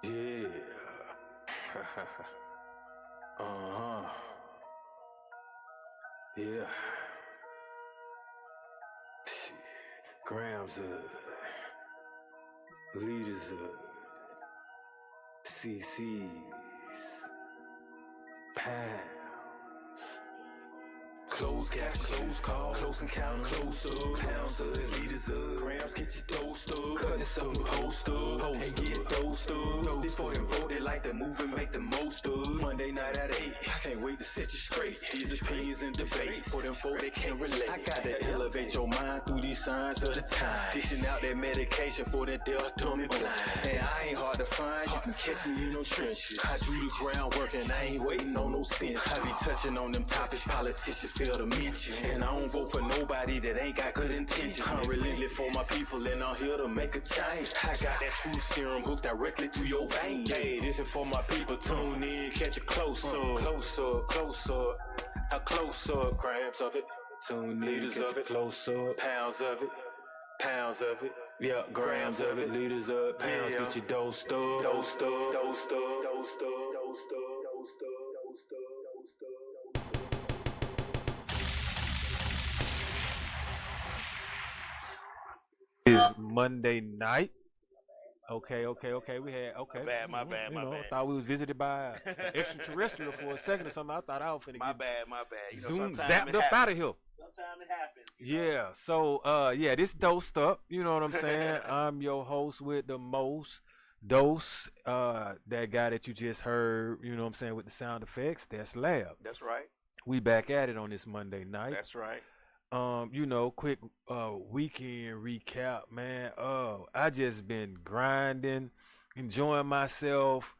Yeah. uh-huh. Yeah. Shit. Grams leaders CC's pounds. Close cash, close call, close encounter, close up, pounds of, liters of, grams, get your dose up, cut this up and post up, and get dosed up. This for them voted like the move and make the most of. Monday night at 8, I can't wait to set you straight. These opinions and debates, for them folk that can't relate. I gotta elevate your mind through these signs of the time. Dishing out that medication for that deaf, dumb and blind. And I ain't hard to find, you can catch me in no trenches. I do the groundwork and I ain't waiting on no sense. I be touching on them topics politicians fail to mention. And I don't vote for nobody that ain't got good intentions. I'm relentless for my people and I'm here to make a change. I got that true serum hooked directly to your veins. Hey, this is for my people, tune in, catch it close up, close up, close up. Now close up, grams of it, tune liters of it, close up, pounds of it. Pounds of it, yeah, grams of it, liters of pounds, get your dosed up, dosed up, dosed up, dosed up, dosed up, dosed up, dosed up, dosed up. Is Monday night. Okay. We had My bad. Thought we was visited by an extraterrestrial for a second or something. I thought I was finna My get bad. You know, zoom sometimes zapped it up happens. out of here. Sometimes it happens. Yeah. So this dosed up. You know what I'm saying? I'm your host with the most dose. That guy that you just heard. You know what I'm saying, with the sound effects. That's Lab. That's right. We back at it on this Monday night. That's right. Quick weekend recap, man. I just been grinding, enjoying myself,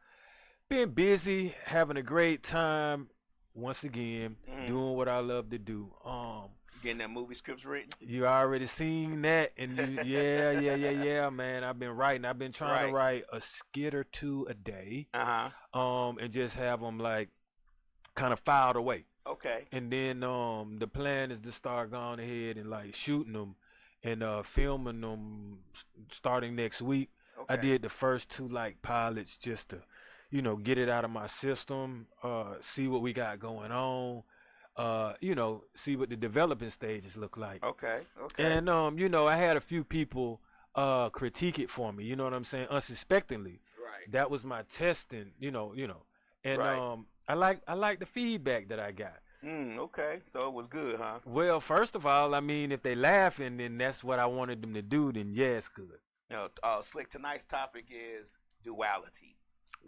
been busy, having a great time once again, doing what I love to do. Getting that movie scripts written. You already seen that, and yeah, man. I've been writing. I've been trying to write a skit or two a day. And just have them like kind of filed away. Okay. And then the plan is to start going ahead and like shooting them and filming them starting next week. Okay. I did the first two like pilots just to, get it out of my system, see what we got going on, see what the developing stages look like. Okay. And I had a few people critique it for me, you know what I'm saying, unsuspectingly. Right. That was my testing, and Right. I like the feedback that I got. Okay. So it was good, huh? Well, first of all, I mean, if they laughing, then that's what I wanted them to do. Then yeah, it's good. Slick. Tonight's topic is duality.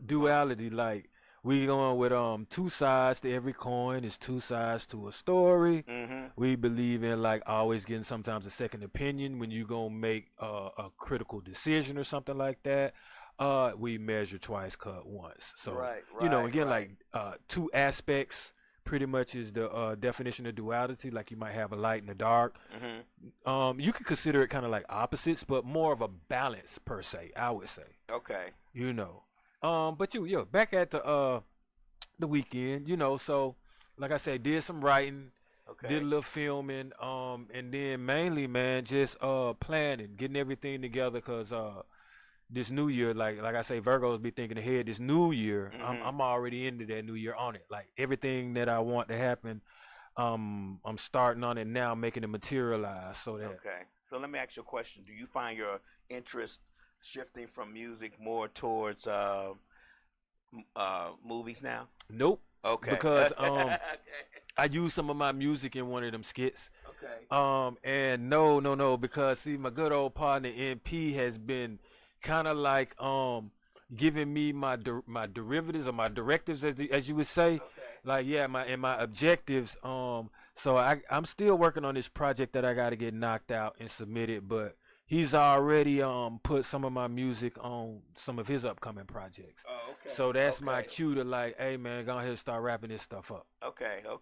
Duality, like we going with two sides to every coin. It's two sides to a story. We believe in like always getting sometimes a second opinion when you gonna make a critical decision or something like that. We measure twice, cut once. So again, like two aspects pretty much is the definition of duality. Like you might have a light and a dark. You could consider it kind of like opposites, but more of a balance per se, I would say. Okay. But back at the weekend, so like I said, did some writing, did a little filming, and then mainly, man, just planning, getting everything together, cause this new year, like I say, Virgos be thinking ahead. This new year, I'm already into that new year on it. Like everything that I want to happen, I'm starting on it now, making it materialize. So that. Okay. So let me ask you a question. Do you find your interest shifting from music more towards movies now? Nope. Okay. Because I use some of my music in one of them skits. Okay. And no, because see, my good old partner MP has been kind of like giving me my derivatives or my directives, as you would say. Okay. Like my objectives. So I'm still working on this project that I got to get knocked out and submitted, but he's already put some of my music on some of his upcoming projects. Oh, okay. So that's my cue to like, hey man, go ahead and start wrapping this stuff up. Okay. So,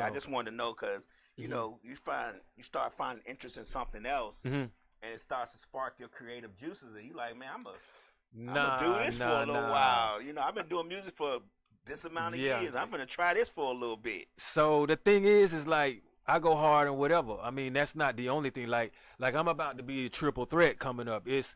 I just wanted to know because you start finding interest in something else, and it starts to spark your creative juices, and you like, man, I'm gonna do this for a little while. I've been doing music for this amount of years. I'm gonna try this for a little bit. So the thing is like I go hard and whatever. I mean, that's not the only thing. Like I'm about to be a triple threat coming up. It's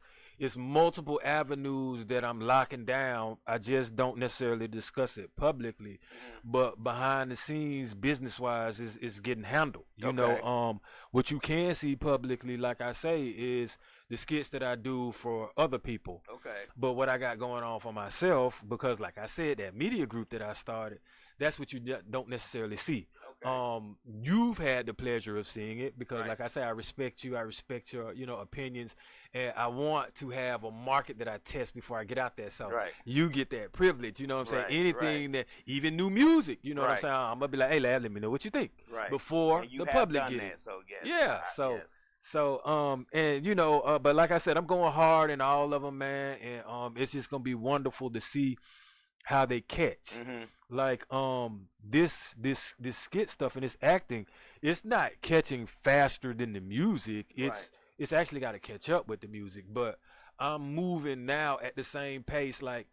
multiple avenues that I'm locking down. I just don't necessarily discuss it publicly, but behind the scenes, business wise, is getting handled. You know, what you can see publicly, like I say, is the skits that I do for other people. Okay. But what I got going on for myself, because like I said, that media group that I started, that's what you don't necessarily see. You've had the pleasure of seeing it because, like I say, I respect you. I respect your, opinions, and I want to have a market that I test before I get out there. So you get that privilege. You know what I'm saying? Anything that, even new music. You know what I'm saying? I'm gonna be like, hey, lad, let me know what you think before the public get it. So yes. Yeah. So and but like I said, I'm going hard in all of them, man, and it's just gonna be wonderful to see how they catch. Like this skit stuff and this acting, it's not catching faster than the music. It's actually got to catch up with the music, but I'm moving now at the same pace. Like,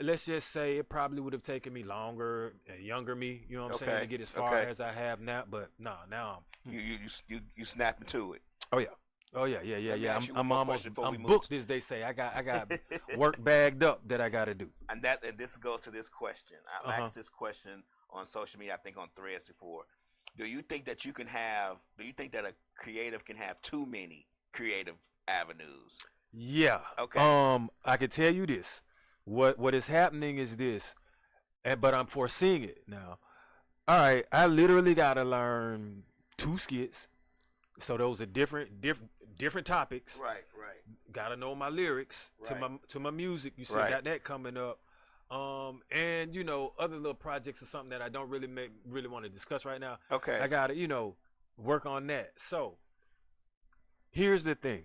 let's just say it probably would have taken me longer, a younger me, you know what I'm saying, to get as far as I have now. But now you snap into it. Oh yeah. I'm almost booked, as they say. I got work bagged up that I got to do. And this goes to this question. I've asked this question on social media, I think on Threads before. Do you think that a creative can have too many creative avenues? Yeah. Okay. I can tell you this. What is happening is this, but I'm foreseeing it now. All right, I literally got to learn 2 skits. So those are different topics. Right. Got to know my lyrics to my music. You see, got that coming up. And other little projects or something that I don't really want to discuss right now. Okay. I got to work on that. So here's the thing.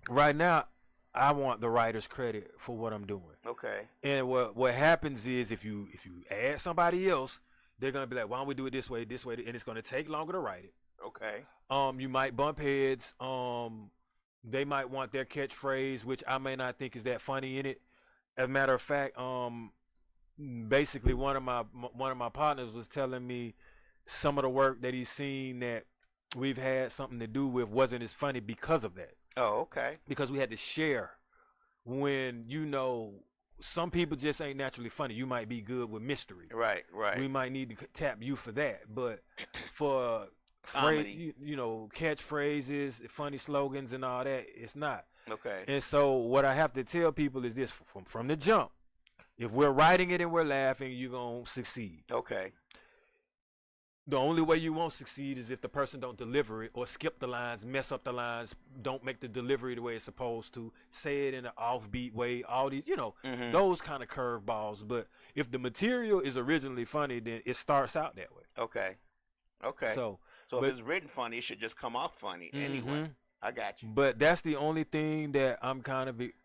Right now, I want the writer's credit for what I'm doing. Okay. And what happens is if you add somebody else, they're gonna be like, why don't we do it this way, and it's gonna take longer to write it. Okay. You might bump heads. They might want their catchphrase, which I may not think is that funny in it. As a matter of fact, basically one of my partners was telling me some of the work that he's seen that we've had something to do with wasn't as funny because of that. Oh, okay. Because we had to share when some people just ain't naturally funny. You might be good with mystery. Right. We might need to tap you for that, but for catchphrases, funny slogans, and all that, it's not. Okay. And so what I have to tell people is this: from the jump, if we're writing it and we're laughing, you're gonna succeed. Okay. The only way you won't succeed is if the person don't deliver it or skip the lines, mess up the lines, don't make the delivery the way it's supposed to, say it in an offbeat way, all these, those kind of curveballs. But if the material is originally funny, then it starts out that way. Okay. So if it's written funny, it should just come off funny anyway. I got you. But that's the only thing that I'm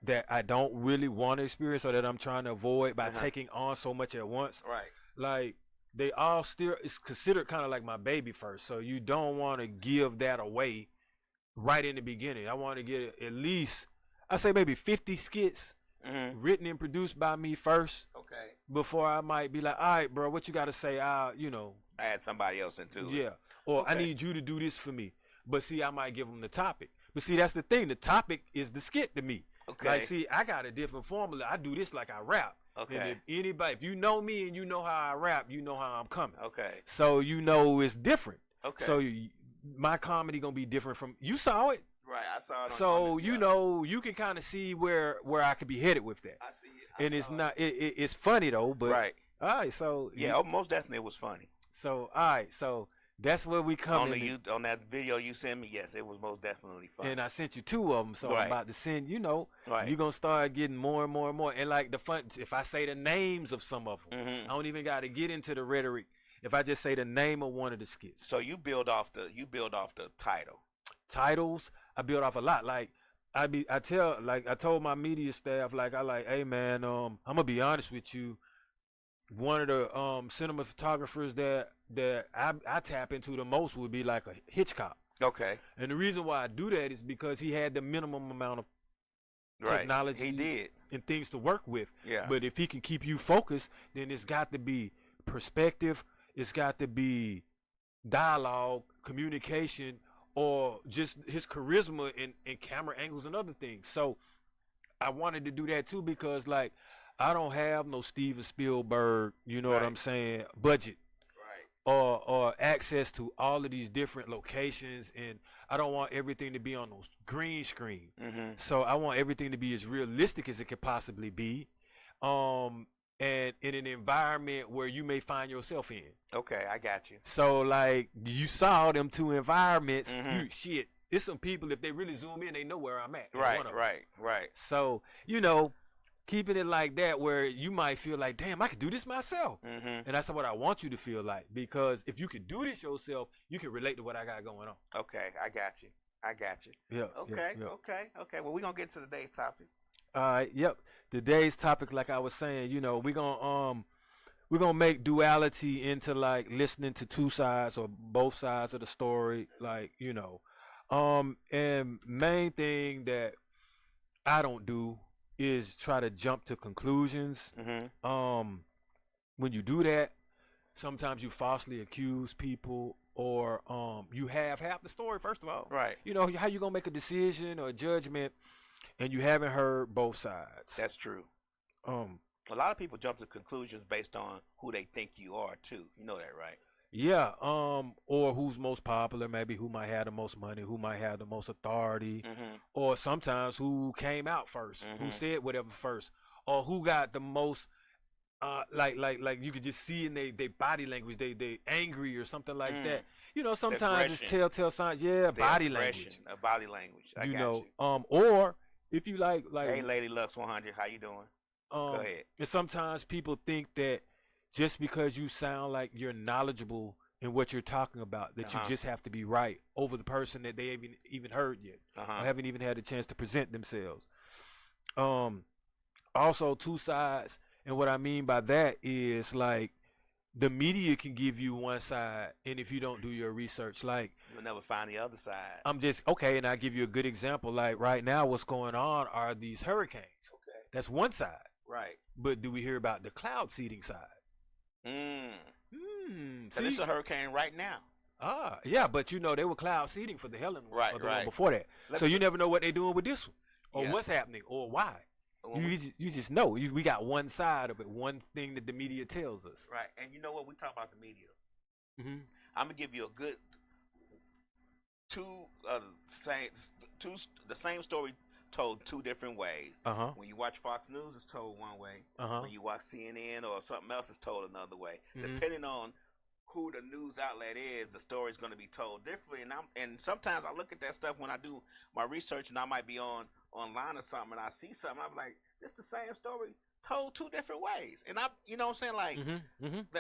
that I don't really want to experience or that I'm trying to avoid by taking on so much at once. Right. Like, they all still is considered kind of like my baby first, so you don't want to give that away right in the beginning. I want to get at least, I say maybe 50 skits written and produced by me first. Okay. Before I might be like, all right, bro, what you got to say? I add somebody else into it. Yeah. Or I need you to do this for me. But see, I might give them the topic. But see, that's the thing. The topic is the skit to me. Okay. Like, see, I got a different formula. I do this like I rap. Okay. And if you know me and you know how I rap, you know how I'm coming. Okay. So it's different. Okay. So my comedy gonna be different from you saw it. Right, I saw it. So you can kind of see where I could be headed with that. I see it. And it's not. It's funny though. But all right. So most definitely it was funny. So all right. So that's where we come in. On that video you sent me, yes, it was most definitely fun. And I sent you 2 of them, so I'm about to send, you're going to start getting more and more and more. And like the fun, if I say the names of some of them, I don't even got to get into the rhetoric. If I just say the name of one of the skits. So you build off the title. Titles, I build off a lot. Like I told my media staff, hey man, I'm gonna be honest with you. One of the cinema photographers that I tap into the most would be like a Hitchcock. Okay. And the reason why I do that is because he had the minimum amount of technology he did. And things to work with. Yeah. But if he can keep you focused, then it's got to be perspective. It's got to be dialogue, communication, or just his charisma and camera angles and other things. So I wanted to do that too because like I don't have no Steven Spielberg, you know what I'm saying, budget. Or access to all of these different locations, and I don't want everything to be on those green screen. So I want everything to be as realistic as it could possibly be, and in an environment where you may find yourself in. Okay, I got you. So like you saw them two environments. Shit, it's some people if they really zoom in, they know where I'm at. Right. So keeping it like that where you might feel like, damn, I could do this myself. And that's what I want you to feel like, because if you could do this yourself, you can relate to what I got going on. Okay, I got you. Yeah. Okay. Well, we're going to get to today's topic. All right, yep. Today's topic, like I was saying, we're gonna make duality into like listening to two sides or both sides of the story, like, and main thing that I don't do is try to jump to conclusions. When you do that, sometimes you falsely accuse people, or you have half the story, first of all. Right. How you gonna make a decision or a judgment and you haven't heard both sides. That's true. A lot of people jump to conclusions based on who they think you are too. You know that, right? Yeah, or who's most popular, maybe who might have the most money, who might have the most authority, or sometimes who came out first, who said whatever first, or who got the most, like you could just see in their body language, they angry or something like that. Sometimes it's telltale signs. Yeah, body language. Body language. I got you. Or if you like, hey, Lady Lux 100, how you doing? Go ahead. And sometimes people think that just because you sound like you're knowledgeable in what you're talking about, that you just have to be right over the person that they haven't even heard yet, or haven't even had a chance to present themselves. Also, two sides, and what I mean by that is like the media can give you one side, and if you don't do your research, like you'll never find the other side. I'm just and I'll give you a good example. Like right now, what's going on are these hurricanes. Okay, that's one side. Right. But do we hear about the cloud seeding side? So this is a hurricane right now. Yeah, but they were cloud seeding for the Helen one, right, or the one before that. So you never know what they're doing with this one, or what's happening, or why. You just know. We got one side of it, one thing that the media tells us. Right, and you know what? We talk about the media. I'm gonna give you a good the same story told two different ways. When you watch Fox News, it's told one way. When you watch CNN or something else, it's told another way. Depending on who the news outlet is, the story's going to be told differently. And sometimes I look at that stuff when I do my research, and I might be online or something, and I see something, I'm like, it's the same story told two different ways. And you know what I'm saying? Like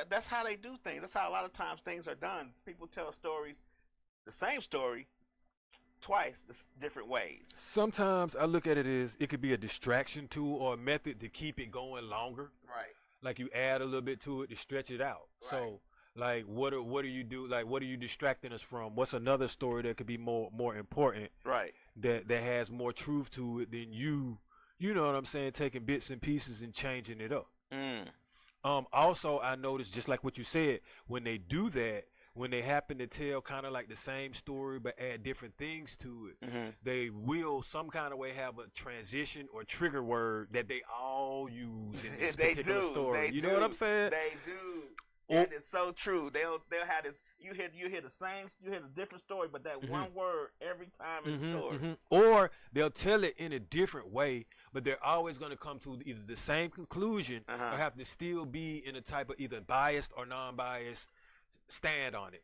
that's how they do things. That's how a lot of times things are done. People tell stories, the same story, twice, different ways. Sometimes I look at it as it could be a distraction tool or a method to keep it going longer. Right. Like you add a little bit to it to stretch it out. Right. So like what do you do? Like what are you distracting us from? What's another story that could be more important? Right. That has more truth to it than you know what I'm saying, taking bits and pieces and changing it up. Also I noticed, just like what you said, when they do that, when they happen to tell kind of like the same story but add different things to it, they will some kind of way have a transition or trigger word that they all use in this particular story. You know what I'm saying? They do. That is so true. They'll have this. You hear a different story, but that one word every time in the story. Or they'll tell it in a different way, but they're always going to come to either the same conclusion or have to still be in a type of either biased or non-biased stand on it.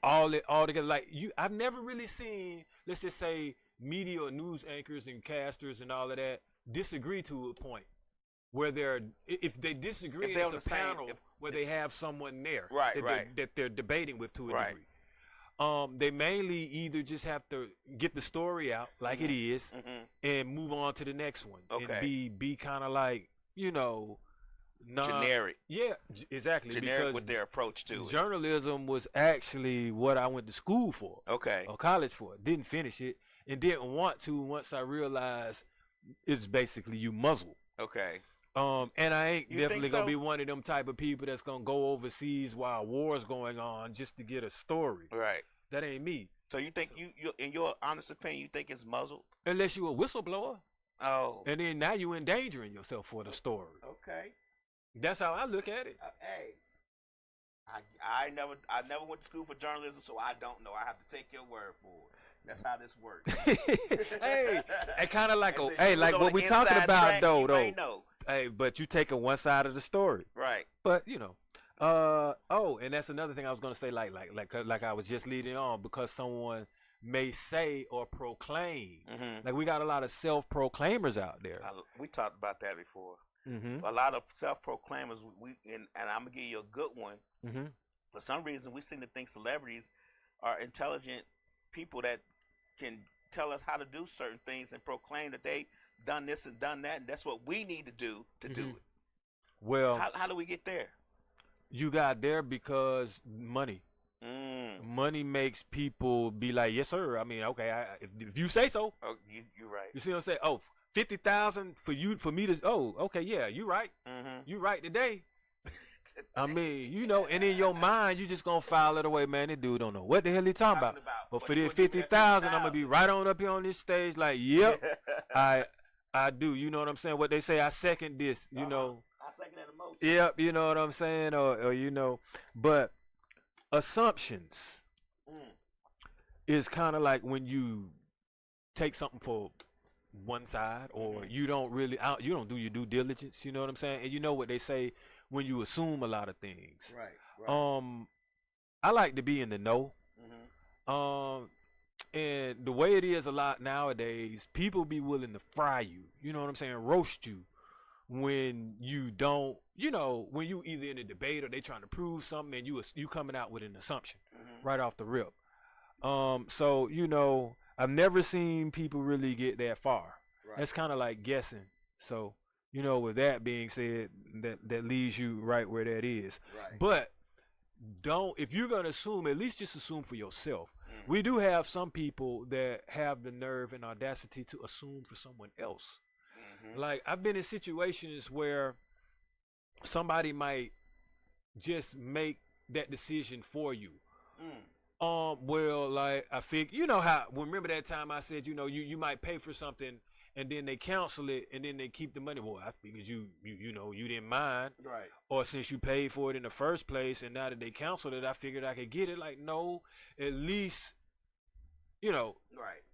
All together. Like I've never really seen, let's just say, media or news anchors and casters and all of that disagree to a point where if they disagree, it's a panel where they have someone there that they're debating with to a degree. They mainly either just have to get the story out like it is and move on to the next one and be kind of like generic. Yeah, exactly. Generic because with their approach to it. Journalism was actually what I went to school for. Okay. Or college for. Didn't finish it and didn't want to once I realized it's basically you muzzle. Okay. And I ain't You definitely think gonna so? be one of them type of people that's gonna go overseas while war's going on just to get a story. Right. That ain't me. So you think you in your honest opinion, you think it's muzzled? Unless you a whistleblower, Oh. and then now you endangering yourself for the story. Okay. That's how I look at it. Hey. I never went to school for journalism, so I don't know. I have to take your word for it. That's how this works. Hey, it kind of like And hey, you like was on what the we talking inside about track, though. you may know. Hey, but you taking one side of the story, Right. but you know. And that's another thing I was gonna say, like I was just leading on, because someone may say or proclaim. Mm-hmm. Like we got a lot of self-proclaimers out there. We talked about that before. Mm-hmm. A lot of self-proclaimers. And I'm gonna give you a good one. Mm-hmm. For some reason, we seem to think celebrities are intelligent people that can tell us how to do certain things and proclaim that they done this and done that, and that's what we need to do Mm-hmm. it. Well, How do we get there? you got there because money. Money makes people be like, yes, sir. I mean, okay, if you say so. Oh, you're right. You see what I'm saying? Oh, 50,000 for me to. Oh, okay, yeah, you right. Mm-hmm. You right today. I mean, you know, and in your mind, you just gonna file it away, man. This dude don't know what the hell he talking about. But for this 50,000, I'm gonna be right on up here on this stage, like, yep, I do. You know what I'm saying? What they say, I second this. You know. I second that emotion. Yep, you know what I'm saying, or you know, but assumptions is kind of like when you take something for one side, or you don't really, you don't do your due diligence. You know what I'm saying? And you know what they say when you assume a lot of things. Right. I like to be in the know. Mm-hmm. And the way it is a lot nowadays, people be willing to fry you. You know what I'm saying? Roast you when you don't. You know, when you either in a debate or they trying to prove something, and you coming out with an assumption right off the rip. So you know, I've never seen people really get that far. Right. That's kind of like guessing. So you know, with that being said, that leaves you right where that is. Right. But if you're gonna assume, at least just assume for yourself. We do have some people that have the nerve and audacity to assume for someone else. Like, I've been in situations where somebody might just make that decision for you. Well, like, I think, you know how, remember that time I said, you know, you might pay for something and then they cancel it and then they keep the money. Well, I figured you know, you didn't mind. Right. Or since you paid for it in the first place and now that they canceled it, I figured I could get it. Like, no, at least, you know, right.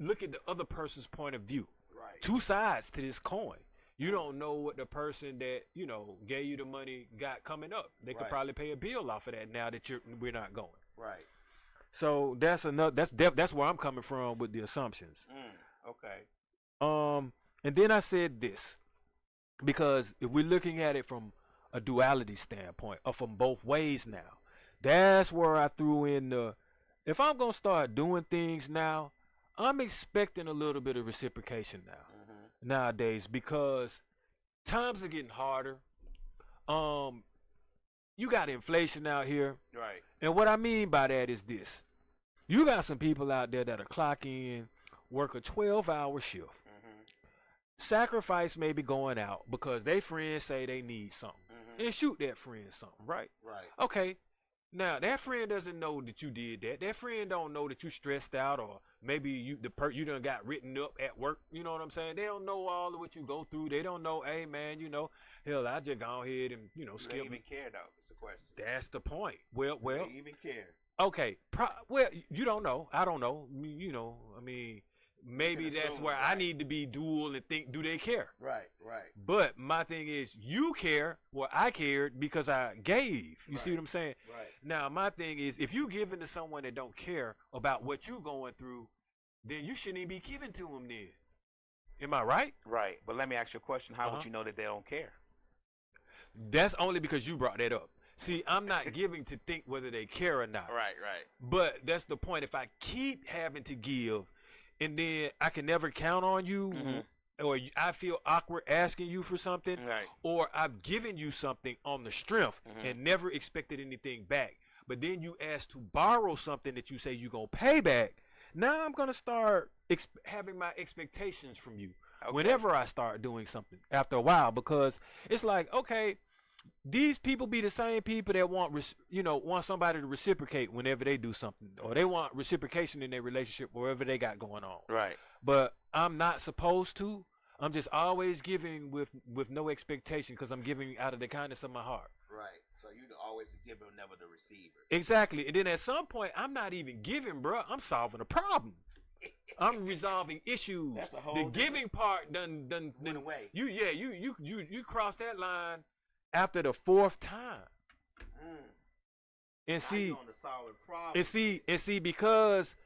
Look at the other person's point of view. Right. Two sides to this coin. You don't know what the person that, you know, gave you the money got coming up. They could probably pay a bill off of that now that we're not going. Right. So that's where I'm coming from with the assumptions. Okay. And then I said this, because if we're looking at it from a duality standpoint, or from both ways now, that's where I threw in if I'm gonna start doing things now, I'm expecting a little bit of reciprocation nowadays, because times are getting harder. You got inflation out here. Right. And what I mean by that is this. You got some people out there that'll clock in, work a 12-hour shift, sacrifice maybe going out because they friends say they need something, and shoot that friend something, right? Right. Okay. Now, that friend doesn't know that you did that. That friend don't know that you stressed out, or maybe you done got written up at work. You know what I'm saying? They don't know all of what you go through. They don't know, hey, man, you know, hell, I just go ahead and, you know, skip. Do they even care, though? It's a question. That's the point. Well. Do they even care? Okay. Well, you don't know. I don't know. You know, I mean, maybe that's where I need to be dual and think, do they care? Right, right. But my thing is, you care. Well, I cared because I gave. You see what I'm saying? Right. Now, my thing is, if you giving to someone that don't care about what you going through, then you shouldn't even be giving to them then. Am I right? Right. But let me ask you a question. How would you know that they don't care? That's only because you brought that up. See, I'm not giving to think whether they care or not. Right, right. But that's the point. If I keep having to give, and then I can never count on you, or I feel awkward asking you for something, or I've given you something on the strength and never expected anything back, but then you ask to borrow something that you say you're going to pay back, Now I'm gonna start having my expectations from you whenever I start doing something after a while, because it's like, okay, these people be the same people that want somebody to reciprocate whenever they do something, or they want reciprocation in their relationship, wherever they got going on. Right. But I'm not supposed to. I'm just always giving with no expectation, because I'm giving out of the kindness of my heart. Right. So you always the giver, never the receiver. Exactly. And then at some point, I'm not even giving, bro. I'm solving a problem. I'm resolving issues. That's a whole the giving part done went away. You cross that line after the fourth time. And see, you on the solid problem. and see because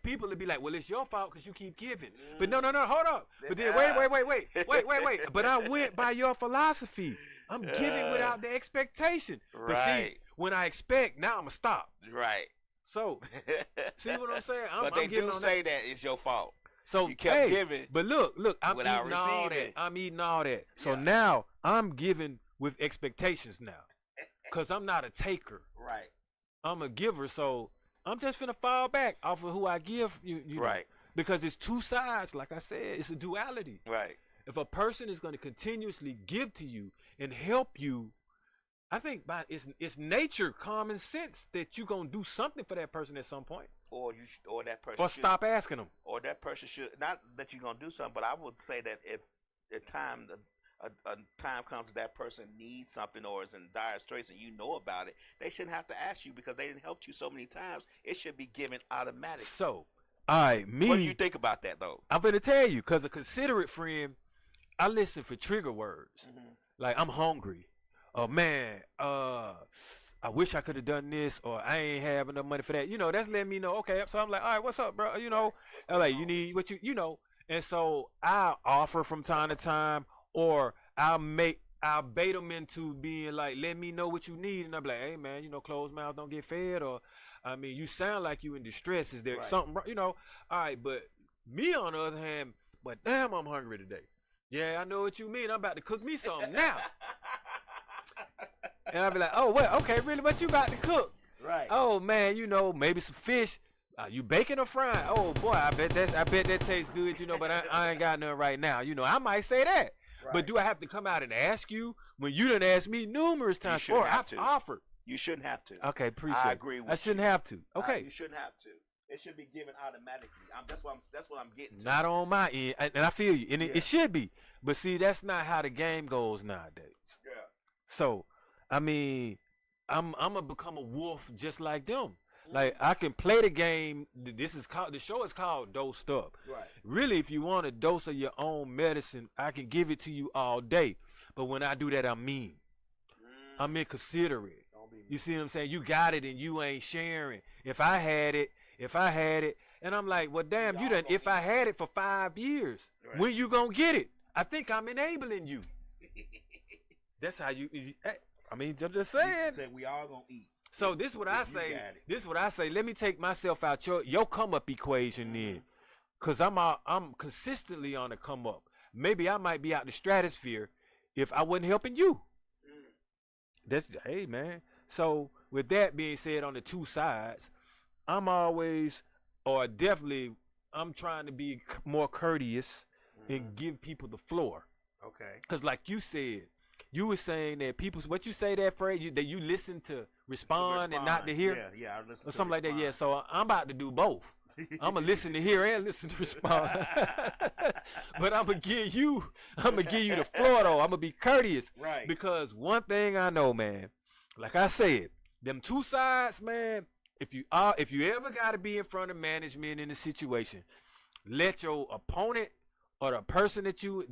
people will be like, well, it's your fault because you keep giving. But no, hold up. But then wait. But I went by your philosophy. I'm giving without the expectation. Right. But see, when I expect, now I'm gonna stop. Right. So, see what I'm saying? But they do say that it's your fault. So you kept giving. But look, I'm without eating all receiving. that. I'm eating all that. So now I'm giving with expectations now, because I'm not a taker. Right. I'm a giver. So I'm just finna fall back off of who I give. You know, right. because it's two sides. Like I said, it's a duality. Right. If a person is going to continuously give to you and help you, I think it's nature, common sense that you're gonna do something for that person at some point, or that person, or stop asking them, or that person should, not that you're gonna do something, but I would say that if a time comes that person needs something or is in dire straits and you know about it, they shouldn't have to ask you, because they didn't help you so many times. It should be given automatically. So, all right, what do you think about that though? I'm gonna tell you, because a considerate friend, I listen for trigger words, like I'm hungry. Oh man, I wish I could have done this, or I ain't have enough money for that. You know, that's letting me know. Okay, so I'm like, all right, what's up, bro? You know, I'm like, you need what you know. And so I'll offer from time to time, or I'll bait them into being like, let me know what you need, and I'm like, hey man, you know, closed mouth don't get fed, or I mean, you sound like you in distress. Is there something, you know? All right, but me on the other hand, but damn, I'm hungry today. Yeah, I know what you mean. I'm about to cook me something now. And I'll be like, oh, what? Okay, really? What you about to cook? Right. Oh, man, you know, maybe some fish. You baking or frying? Oh, boy, I bet that tastes good, you know, but I ain't got none right now. You know, I might say that. Right. But do I have to come out and ask you when you done asked me numerous times? Or I've offered. You shouldn't have to. Okay, appreciate it. I agree with you. I shouldn't have to. Okay. You shouldn't have to. It should be given automatically. That's what I'm getting to. Not on my end, and I feel you, and it should be. But see, that's not how the game goes nowadays. Yeah. So, I mean, I'm gonna become a wolf just like them. Like, I can play the game. The show is called Dosed Up. Right. Really, if you want a dose of your own medicine, I can give it to you all day. But when I do that, I'm mean. I'm inconsiderate. You see what I'm saying? You got it and you ain't sharing. If I had it, and I'm like, well, damn, you done. If I had it for 5 years, when you gonna get it? I think I'm enabling you. That's how you. I mean, I'm just saying. You say we all gonna eat. So this is what I say. This is what I say. Let me take myself out your come up equation then, cause I'm consistently on the come up. Maybe I might be out the stratosphere if I wasn't helping you. That's hey man. So with that being said, on the two sides, I'm always, or definitely, I'm trying to be more courteous and give people the floor. Okay. Cause like you said, you were saying that people, what you say that phrase, that you listen to respond and not to hear. Yeah, I listen or to something respond. like that. Yeah. So I'm about to do both. I'm gonna listen to hear and listen to respond. But I'm gonna give you the floor though. I'm gonna be courteous. Right. Because one thing I know, man, like I said, them two sides, man. If you ever gotta be in front of management in a situation, let your opponent or the person that you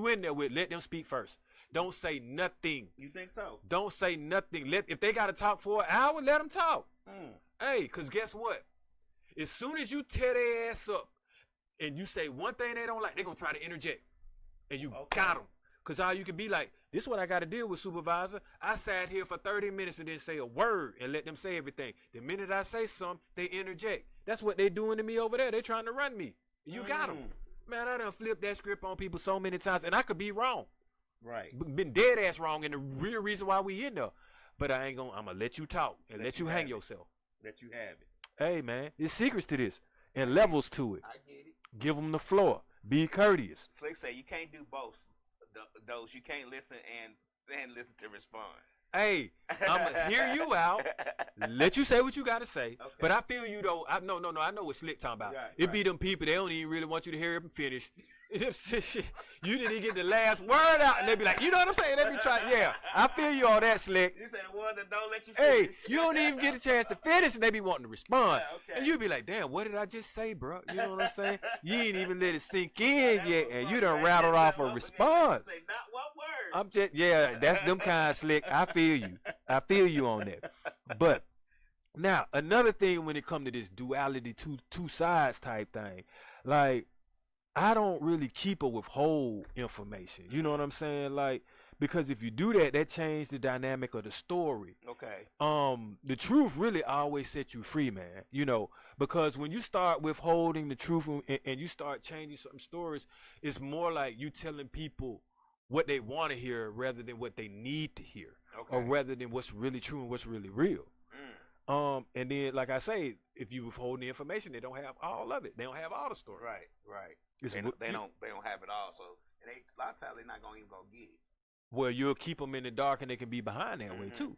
in there with, let them speak first. Don't say nothing. You think so? Don't say nothing. If they gotta talk for an hour, let them talk. Hey, cause guess what? As soon as you tear their ass up and you say one thing they don't like, they're gonna try to interject, and you got them. Cause how you can be like, this is what I got to deal with, supervisor. I sat here for 30 minutes and didn't say a word and let them say everything. The minute I say something, they interject. That's what they doing to me over there. They trying to run me. You got them. Man, I done flipped that script on people so many times, and I could be wrong. Right. Been dead ass wrong, and the real reason why we in there. But I'm gonna let you talk and let you hang yourself. Let you have it. Hey, man, there's secrets to this. and levels to it. I get it. Give them the floor. Be courteous. Slick say you can't do both those. You can't listen and then listen to respond. Hey, I'm going to hear you out, let you say what you got to say, Okay. but I feel you, though. I know what Slick talking about. Right, It be them people, they don't even really want you to hear him finish. You didn't even get the last word out, and they be like, you know what I'm saying? They be trying, yeah, I feel you on that, Slick. You said the ones that don't let you Hey, finish. you don't even get a chance to finish, and they be wanting to respond. Yeah, okay. And you be like, damn, what did I just say, bro? You know what I'm saying? You ain't even let it sink in yet, and you done rattled off a response. Say not one word. I'm just, yeah, that's them kind, Slick. I feel you. I feel you on that. But now, another thing when it comes to this duality, two sides type thing, like, I don't really keep or withhold information. You know what I'm saying? Like, because if you do that, that changes the dynamic of the story. Okay. The truth really always sets you free, man. You know, because when you start withholding the truth and you start changing some stories, it's more like you telling people what they want to hear rather than what they need to hear, Okay. or rather than what's really true and what's really real. And then, like I say, if you withhold the information, they don't have all of it. They don't have all the story. Right. It's They don't have it all. So, and a lot of times they're not gonna even go get it. Well, you'll keep them in the dark, and they can be behind that way too.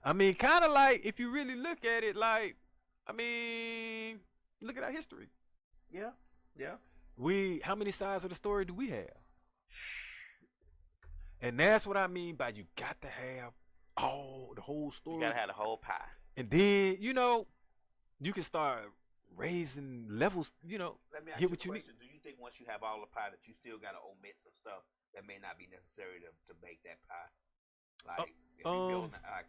I mean, kind of like if you really look at it, like, I mean, look at our history. Yeah. How many sides of the story do we have? And that's what I mean by you got to have the whole story. You gotta have the whole pie. And then, you know, you can start raising levels, you know, Let me ask get you a what you need. question. Do you think once you have all the pie that you still gotta omit some stuff that may not be necessary to bake that pie? Like if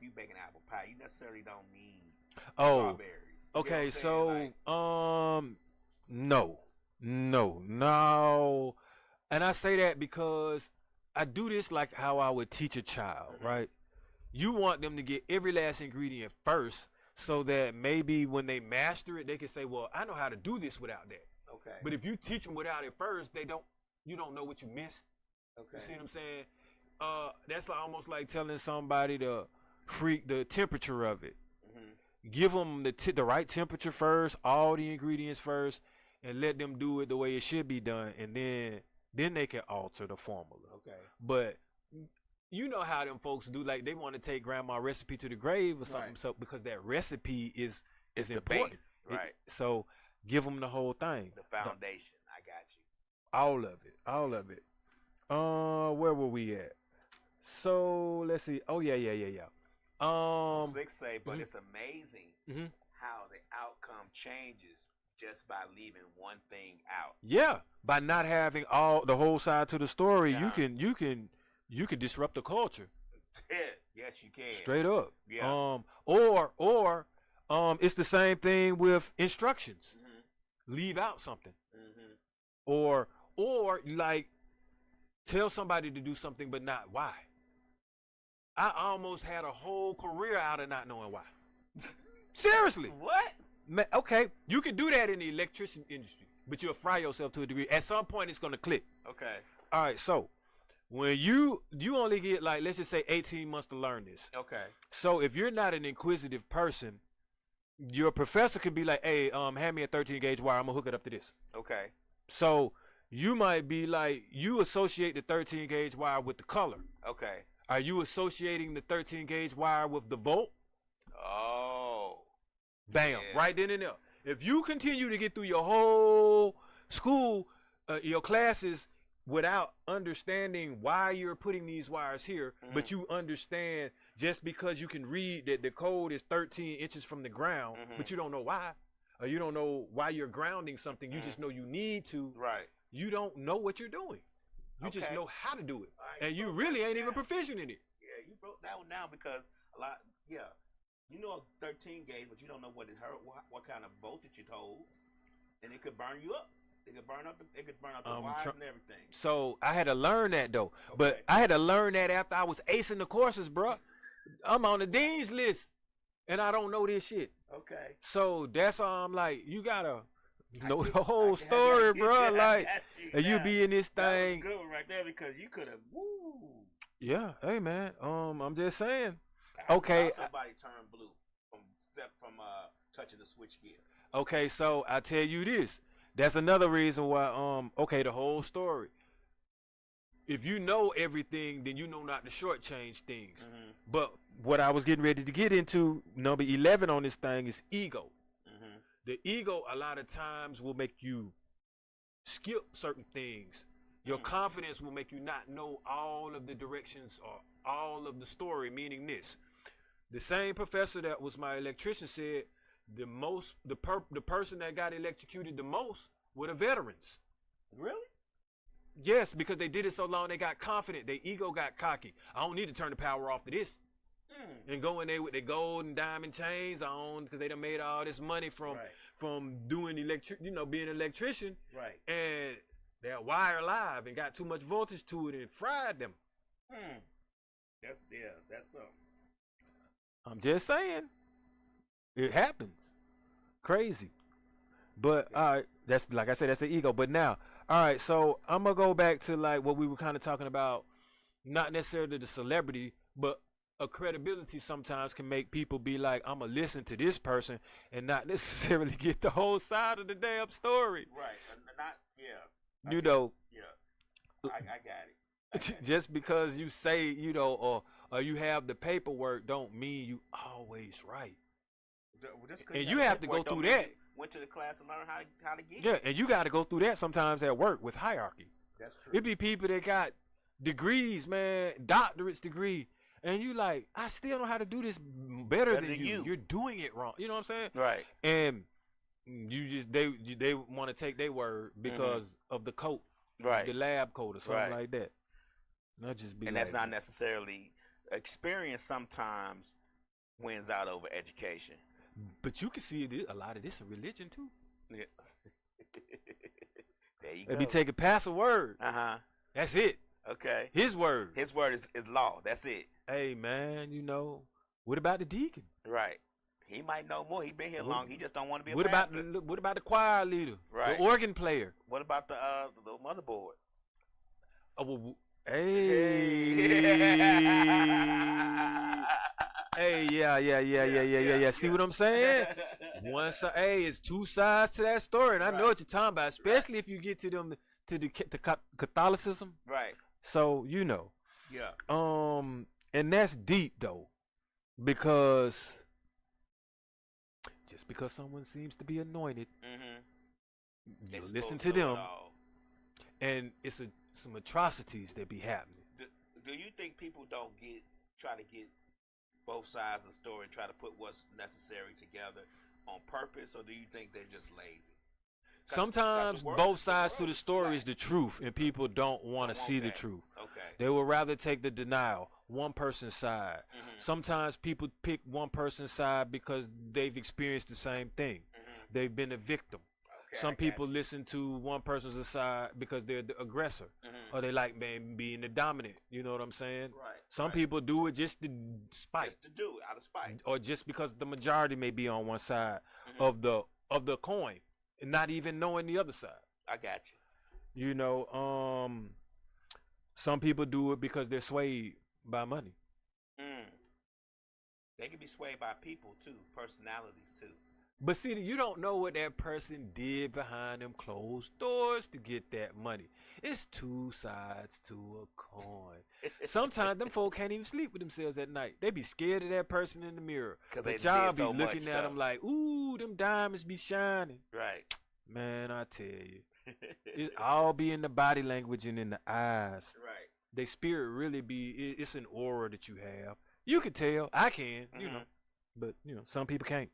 you baking apple pie, you necessarily don't need strawberries. You Okay, know so no. And I say that because I do this like how I would teach a child, right? You want them to get every last ingredient first so that maybe when they master it, they can say, well, I know how to do this without that. Okay. But if you teach them without it first, you don't know what you missed. Okay. You see what I'm saying? That's almost like telling somebody to freak the temperature of it. Give them the right temperature first, all the ingredients first, and let them do it the way it should be done, and then they can alter the formula. Okay. But you know how them folks do, like they want to take grandma's recipe to the grave or something, Right. so because that recipe is It's the important. base, right? So give them the whole thing, The foundation. I got you. all of it. Where were we at? So let's see. Oh yeah. Slick say, but it's amazing how the outcome changes just by leaving one thing out. Yeah, by not having the whole side to the story, Yeah. you can disrupt the culture. Yes, you can. Straight up. Yeah. Or it's the same thing with instructions. Leave out something. Or like tell somebody to do something but not why. I almost had a whole career out of not knowing why. Seriously. What? Okay, you can do that in the electrician industry, but you'll fry yourself to a degree. At some point, it's going to click. Okay. All right, so when you only get, like, let's just say 18 months to learn this. Okay. So if you're not an inquisitive person, your professor could be like, hey, hand me a 13 gauge wire. I'm going to hook it up to this. Okay. So you might be like, you associate the 13 gauge wire with the color. Okay. Are you associating the 13 gauge wire with the volt? Oh. Bam, Yeah. right then and there. If you continue to get through your whole school, your classes, without understanding why you're putting these wires here, but you understand just because you can read that the code is 13 inches from the ground, but you don't know why, or you don't know why you're grounding something, you just know you need to. Right. You don't know what you're doing. You just Okay. know how to do it. Right, And you broke really that ain't even down. proficient in it. Yeah, you broke that one down because you know a 13 gauge, but you don't know what kind of voltage it holds, and it could burn you up. It could burn up the wires and everything. So I had to learn that though. Okay. But I had to learn that after I was acing the courses, bro. I'm on the dean's list and I don't know this shit. Okay. So that's why I'm like, you gotta know get the you. whole I story, get bro. you. I Like, got you. and you Yeah. be in this That was a thing. good one right there because you could have. Woo. Yeah, hey man. I'm just saying. I Okay. saw somebody turn blue from touching the switch gear. Okay, so I tell you this. That's another reason why. Okay, the whole story. If you know everything, then you know not to shortchange things. Mm-hmm. But what I was getting ready to get into, number 11 on this thing, is ego. Mm-hmm. The ego, a lot of times, will make you skip certain things. Your confidence will make you not know all of the directions or all of the story, meaning this. The same professor that was my electrician said the person that got electrocuted the most were the veterans. Really? Yes, because they did it so long, they got confident. Their ego got cocky. I don't need to turn the power off to this. And go in there with their gold and diamond chains on because they done made all this money from doing being an electrician. Right. And they're wire live and got too much voltage to it and fried them. That's something. I'm just saying. It happens. Crazy. But all right, that's like I said, that's the ego. But now, all right, so I'm gonna go back to like what we were kind of talking about, not necessarily the celebrity, but a credibility sometimes can make people be like, I'm gonna listen to this person and not necessarily get the whole side of the damn story. Right. You know. Yeah. I got it. Just because you say, or you have the paperwork don't mean you always right. And you have to go through that. Went to the class and learned how to get it. Yeah, and you got to go through that sometimes at work with hierarchy. That's true. It be people that got degrees, man, doctorate's degree, and you like, I still know how to do this better than you. You're doing it wrong. You know what I'm saying? Right. And you just they want to take their word because of the coat, right? The lab coat or something like that. Not just be. And that's not necessarily experience. Sometimes wins out over education. But you can see a lot of this in religion too. Yeah. There you they go. be taking passive word. That's it. Okay. His word. His word is law. That's it. Hey man, what about the deacon? Right. He might know more. He been here long. He just don't want to be a pastor. What about the choir leader? Right. The organ player. What about the motherboard? Oh, well, hey. Hey, yeah. See what I'm saying? One side, it's two sides to that story, and I know what you're talking about, especially if you get to the Catholicism. Right. So Yeah. And that's deep though, because just because someone seems to be anointed, you listen to them, and it's some atrocities that be happening. Do you think people don't try to get both sides of the story and try to put what's necessary together on purpose, or do you think they're just lazy? Sometimes both sides to the story is the truth, and people don't want to see the truth. Okay. They would rather take the denial, one person's side. Sometimes people pick one person's side because they've experienced the same thing. They've been a victim. Okay, some people listen to one person's side because they're the aggressor, or they like being the dominant. You know what I'm saying? Right. Some people do it just to spite. Just to do it out of spite. Or just because the majority may be on one side of the coin, and not even knowing the other side. I got you. You know, some people do it because they're swayed by money. They can be swayed by people too, personalities too. But see, you don't know what that person did behind them closed doors to get that money. It's two sides to a coin. Sometimes them folk can't even sleep with themselves at night. They be scared of that person in the mirror. But y'all be looking at them like, ooh, them diamonds be shining. Right. Man, I tell you. It all be in the body language and in the eyes. Right. They spirit really be, it's an aura that you have. You can tell. I can, But, some people can't.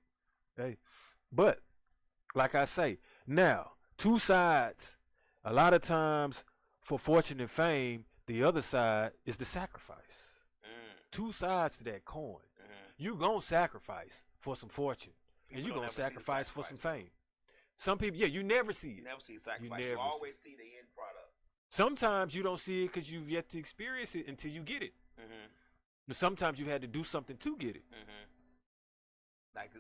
Hey. But, like I say, now, two sides, a lot of times for fortune and fame, the other side is the sacrifice. Two sides to that coin. You gonna sacrifice for some fortune. And you gonna sacrifice for some fame. Some people, you never see it. You never see sacrifice. You always see the end product. Sometimes you don't see it because you've yet to experience it until you get it. But sometimes you had to do something to get it. Like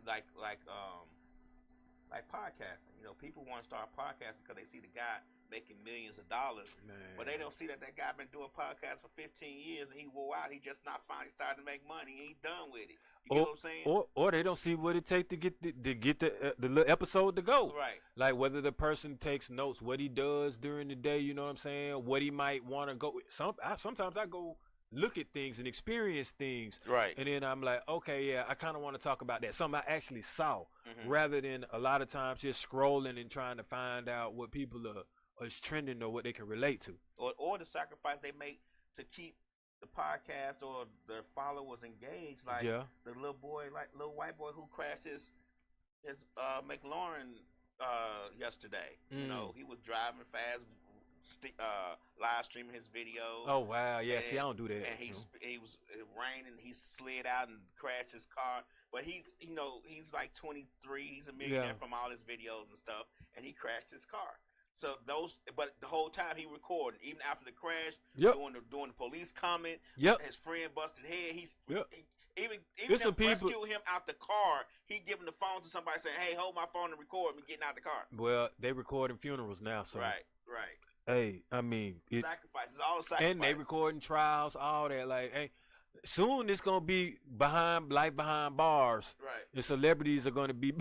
podcasting. People want to start podcasting because they see the guy making millions of dollars. Man. But they don't see that guy been doing podcasts for 15 years and he wore out. He just not finally starting to make money and he done with it. You know what I'm saying? Or they don't see what it takes to get the little episode to go. Right. Like whether the person takes notes, what he does during the day. You know what I'm saying? What he might want to go. Sometimes I go look at things and experience things. Right. And then I'm like, okay, yeah, I kind of want to talk about that. Something I actually saw, rather than a lot of times just scrolling and trying to find out what people are is trending or what they can relate to. Or the sacrifice they make to keep the podcast or their followers engaged. Like the little white boy who crashed his McLaurin yesterday. You know, he was driving fast, live streaming his video. Oh wow, yeah. See, I don't do that. And it was raining. He slid out and crashed his car. But he's like 23. He's a millionaire from all his videos and stuff. And he crashed his car. So but the whole time he recording, even after the crash, doing the police comment. His friend busted head. Even them rescuing him out the car, he giving the phone to somebody saying, "Hey, hold my phone and record me getting out the car." Well, they recording funerals now, so right. Hey, I mean, sacrifices, all the sacrifices, and they recording trials, all that. Like, hey, soon it's gonna be behind bars. Right. The celebrities are gonna be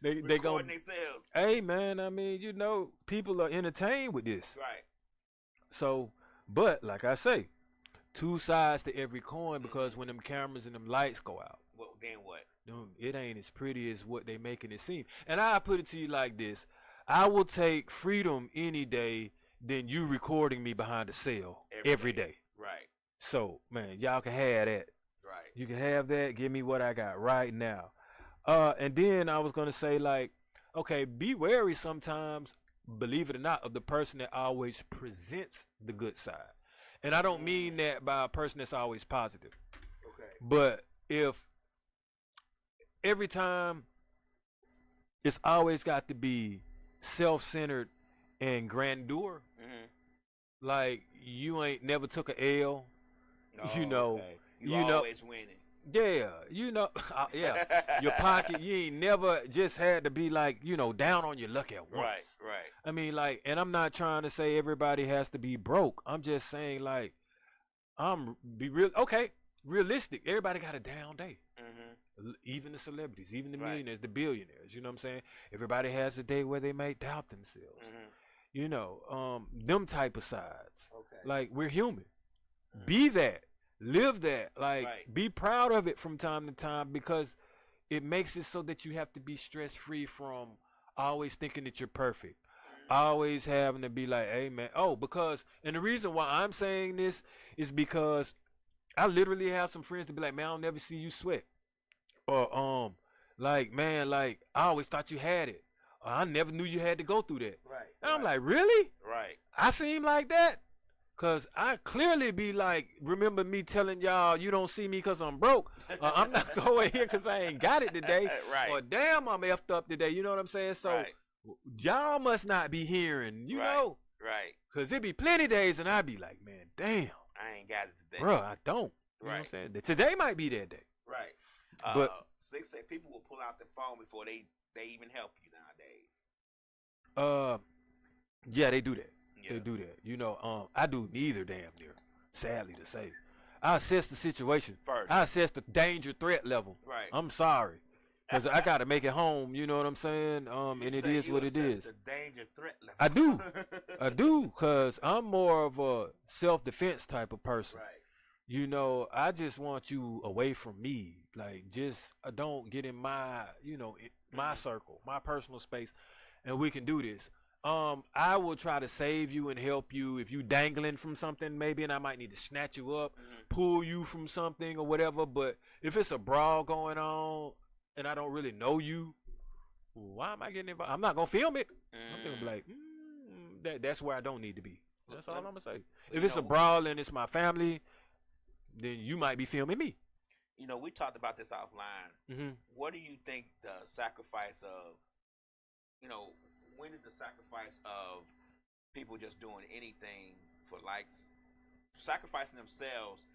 they recording themselves. Hey, man, I mean, people are entertained with this. Right. So, but like I say, two sides to every coin, because when them cameras and them lights go out, well, then what? It ain't as pretty as what they making it seem. And I put it to you like this: I will take freedom any day than you recording me behind a cell every day. Right. So, man, y'all can have that. Right. You can have that. Give me what I got right now. And then I was gonna say, like, okay, be wary sometimes, believe it or not, of the person that always presents the good side. And I don't mean that by a person that's always positive. Okay. But if every time it's always got to be self-centered and grandeur, like you ain't never took an L, you always winning. Yeah, yeah. Your pocket, you ain't never just had to be like, down on your luck at once. Right. I mean, like, and I'm not trying to say everybody has to be broke. I'm just saying, like, realistic. Everybody got a down day. Even the celebrities, even the millionaires, the billionaires. You know what I'm saying? Everybody has a day where they may doubt themselves. Them type of sides. Okay. Like, we're human. Be that. Live that. Like, be proud of it from time to time, because it makes it so that you have to be stress-free from always thinking that you're perfect. Always having to be like, hey, man. And the reason why I'm saying this is because I literally have some friends to be like, man, I'll never see you sweat. Or, like, man, like, I always thought you had it. Or, I never knew you had to go through that. Right. And I'm like, really? Right. I seem like that? Because I clearly be like, remember me telling y'all you don't see me because I'm broke. I'm not going here because I ain't got it today. Right. Or damn, I'm effed up today. You know what I'm saying? So y'all must not be hearing, you know? Right. Because it be plenty days and I be like, man, damn. I ain't got it today. Bro, I don't. You know what I'm saying? Today might be that day. Right. But so they say people will pull out their phone before they even help you nowadays. Yeah, they do that. They do that. I do neither, damn near, sadly to say. I assess the situation first. I assess the danger threat level. Right. I'm sorry, because I got to make it home. You know what I'm saying? And it is what it is. The danger threat level. I do, because I'm more of a self-defense type of person. Right. I just want you away from me. Like, just don't get in my, my circle, my personal space, and we can do this. I will try to save you and help you if you dangling from something, maybe, and I might need to snatch you up, pull you from something or whatever. But if it's a brawl going on and I don't really know you, why am I getting involved? I'm not gonna film it. I'm gonna be like, that's where I don't need to be. That's all I'm gonna say. If it's a brawl and it's my family, then you might be filming me. We talked about this offline. What do you think the sacrifice of, when did the sacrifice of people just doing anything for likes, sacrificing themselves